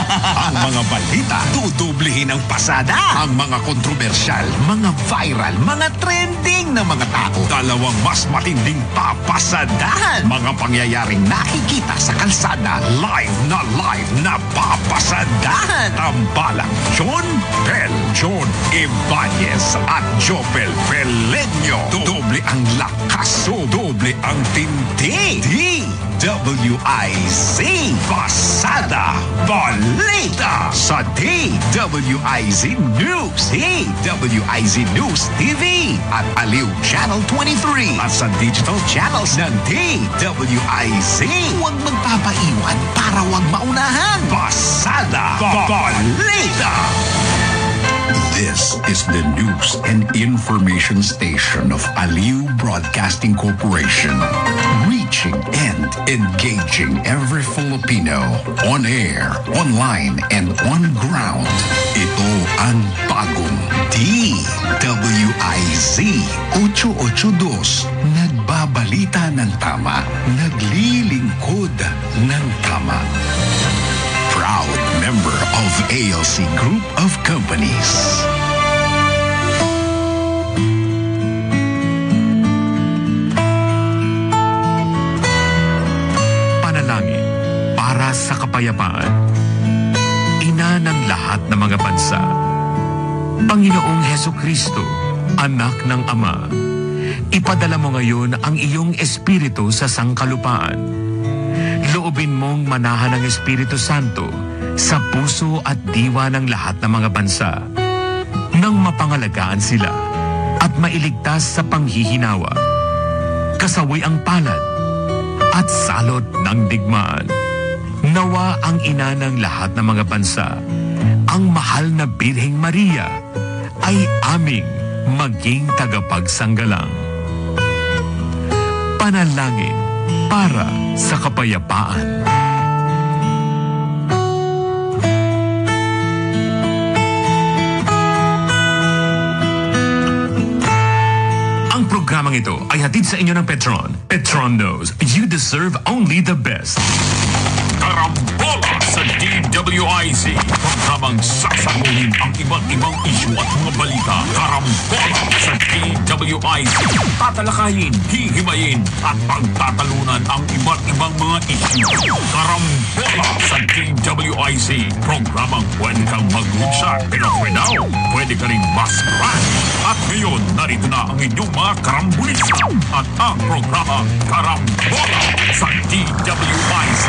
Ang mga balita, tutublihin ang pasada. Ang mga kontrobersyal, mga viral, mga trending na mga tao. Dalawang mas matinding papasadahan. Mga pangyayaring nakikita sa kalsada. Live na papasadahan. Tambalang John Pel, John Ibanez at Jopel Pelenyo. Doble ang lakas, doble ang tindi. DWIZ Pasada Balita sa DWIZ News, DWIZ News TV at Aliw Channel 23 at sa digital channels ng DWIZ. Huwag magpapaiwan para huwag maunahan. Pasada Balita. This is the news and information station of Aliw Broadcasting Corporation. Reaching and engaging every Filipino on air, online, and on ground. Ito ang bagong DWIZ 882. Nagbabalita ng tama, naglilingkod ng tama. Proud member of ALC Group of Companies. Panalangin para sa kapayapaan. Ina ng lahat ng mga bansa. Panginoong Hesukristo, anak ng Ama, ipadala mo ngayon ang iyong espiritu sa sangkalupaan. Loobin mong manahan ng Espiritu Santo sa puso at diwa ng lahat ng mga bansa nang mapangalagaan sila at mailigtas sa panghihinawa, kasawi ang palad at salot ng digmaan. Nawa ang ina ng lahat ng mga bansa, ang mahal na Birheng Maria, ay aming maging tagapagsanggalang. Panalangin para sa kapayapaan. Ang programang ito ay hatid sa inyo ng Petron. Petron knows you deserve only the best. Karambola sa DWIZ. Programang sasaguhin ang iba't ibang isyu at mga balita. Karambola sa DWIZ. Tatalakayin, hihimayin at pagtatalunan ang iba't ibang mga isyu. Karambola sa DWIZ. Programang pwede kang mag-lunsa. Pero for now, pwede ka rin mas-run. At ngayon, narito na ang inyong mga karambulista at ang programang Karambola sa DWIZ.